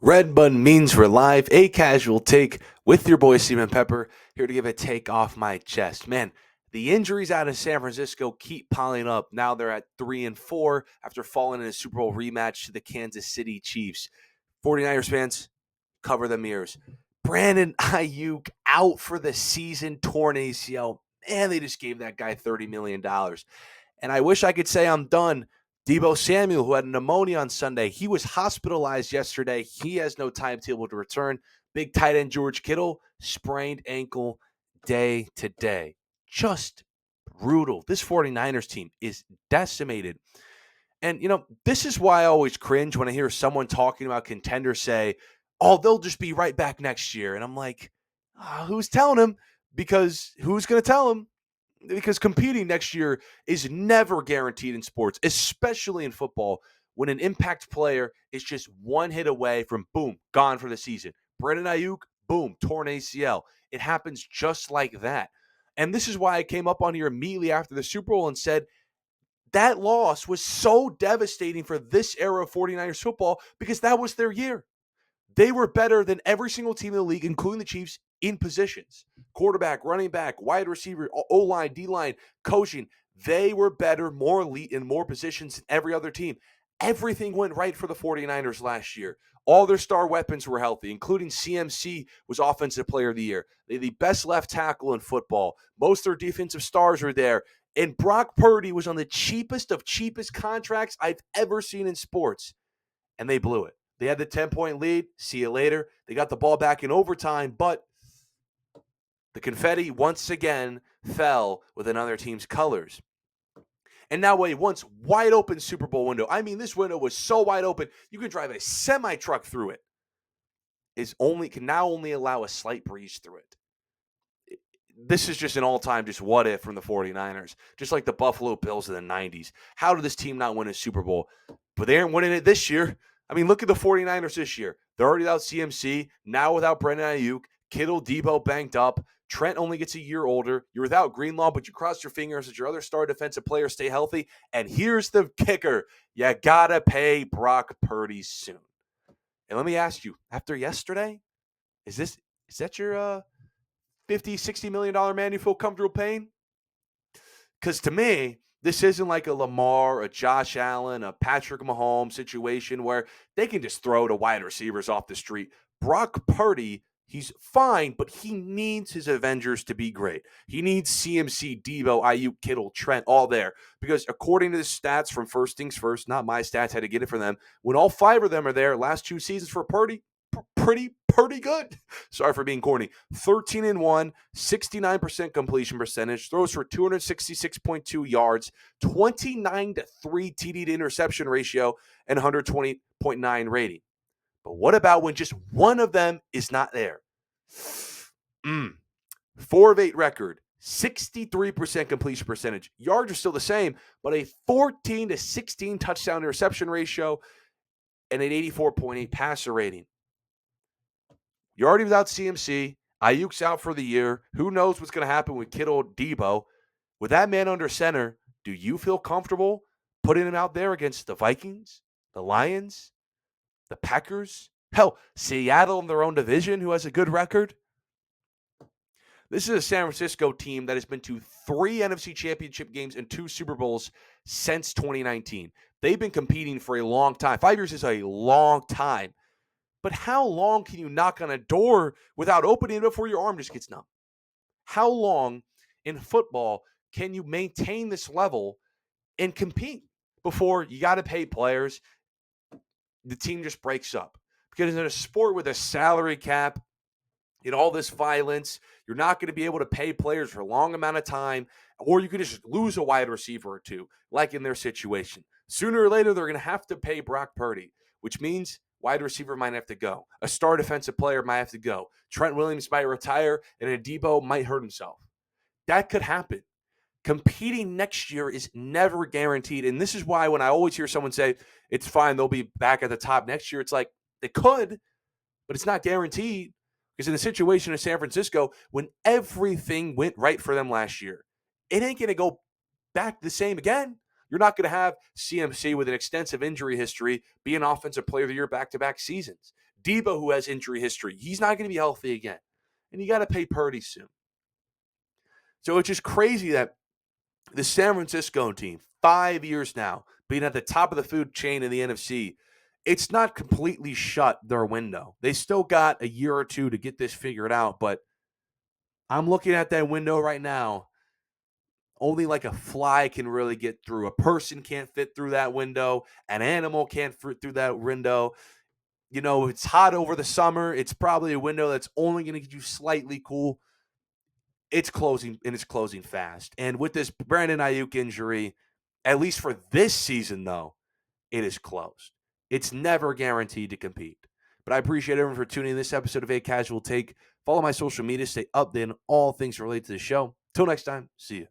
Red Button means we're live, a casual take with your boy Seaman Pepper, here to give a take off my chest. Man, the injuries out of San Francisco keep piling up. Now they're at 3-4 after falling in a Super Bowl rematch to the Kansas City Chiefs. 49ers fans, cover the mirrors. Brandon Aiyuk out for the season, torn ACL. Man, they just gave that guy $30 million. And I wish I could say I'm done. Deebo Samuel, who had pneumonia on Sunday, he was hospitalized yesterday. He has no timetable to return. Big tight end George Kittle, sprained ankle day to day. Just brutal. This 49ers team is decimated. And, this is why I always cringe when I hear someone talking about contenders say, oh, they'll just be right back next year. And I'm like, who's telling them? Because who's going to tell them? Because competing next year is never guaranteed in sports, especially in football, when an impact player is just one hit away from boom, gone for the season. Brandon Aiyuk, boom, torn ACL. It happens just like that. And this is why I came up on here immediately after the Super Bowl and said that loss was so devastating for this era of 49ers football because that was their year. They were better than every single team in the league, including the Chiefs, in positions. Quarterback, running back, wide receiver, O-line, D-line, coaching. They were better, more elite in more positions than every other team. Everything went right for the 49ers last year. All their star weapons were healthy, including CMC was Offensive Player of the Year. They had the best left tackle in football. Most of their defensive stars were there. And Brock Purdy was on the cheapest of cheapest contracts I've ever seen in sports. And they blew it. They had the 10-point lead. See you later. They got the ball back in overtime, but the confetti once again fell with another team's colors. And now a once wide open Super Bowl window. I mean, this window was so wide open, you could drive a semi-truck through it. Can now only allow a slight breeze through it. This is just an all-time just what if from the 49ers. Just like the Buffalo Bills in the 90s. How did this team not win a Super Bowl? But they aren't winning it this year. I mean, look at the 49ers this year. They're already without CMC, now without Brandon Aiyuk, Kittle, Deebo banged up. Trent only gets a year older. You're without Greenlaw, but you cross your fingers that your other star defensive players stay healthy. And here's the kicker. You got to pay Brock Purdy soon. And let me ask you, after yesterday, is that your $50, $60 million man you feel comfortable paying? Because to me, this isn't like a Lamar, a Josh Allen, a Patrick Mahomes situation where they can just throw to wide receivers off the street. Brock Purdy, he's fine, but he needs his Avengers to be great. He needs CMC, Deebo, Aiyuk, Kittle, Trent, all there. Because according to the stats from First Things First, not my stats, had to get it from them, when all five of them are there, last two seasons for Purdy, pretty good. Sorry for being corny. 13-1, 69% completion percentage, throws for 266.2 yards, 29-3 TD to interception ratio, and 120.9 rating. But what about when just one of them is not there? 4 of 8 record, 63% completion percentage. Yards are still the same, but a 14-16 touchdown interception ratio and an 84.8 passer rating. You're already without CMC. Ayuk's out for the year. Who knows what's going to happen with Kittle, Deebo? With that man under center, do you feel comfortable putting him out there against the Vikings, the Lions, the Packers? Hell, Seattle in their own division who has a good record? This is a San Francisco team that has been to 3 NFC Championship games and 2 Super Bowls since 2019. They've been competing for a long time. 5 years is a long time. But how long can you knock on a door without opening it before your arm just gets numb? How long in football can you maintain this level and compete before you got to pay players? The team just breaks up. Because in a sport with a salary cap and all this violence, you're not going to be able to pay players for a long amount of time, or you could just lose a wide receiver or two, like in their situation. Sooner or later, they're going to have to pay Brock Purdy, which means wide receiver might have to go. A star defensive player might have to go. Trent Williams might retire, and a Deebo might hurt himself. That could happen. Competing next year is never guaranteed. And this is why when I always hear someone say, it's fine, they'll be back at the top next year, it's like, they could, but it's not guaranteed. Because in the situation in San Francisco, when everything went right for them last year, it ain't going to go back the same again. You're not going to have CMC with an extensive injury history be an offensive player of the year back-to-back seasons. Debo, who has injury history, he's not going to be healthy again. And you got to pay Purdy soon. So it's just crazy that the San Francisco team, 5 years now, being at the top of the food chain in the NFC, it's not completely shut their window. They still got a year or two to get this figured out, but I'm looking at that window right now. Only like a fly can really get through. A person can't fit through that window. An animal can't fit through that window. It's hot over the summer. It's probably a window that's only going to get you slightly cool. It's closing, and it's closing fast. And with this Brandon Aiyuk injury, at least for this season, though, it is closed. It's never guaranteed to compete. But I appreciate everyone for tuning in this episode of A Casual Take. Follow my social media, stay updated on all things related to the show. Till next time, see you.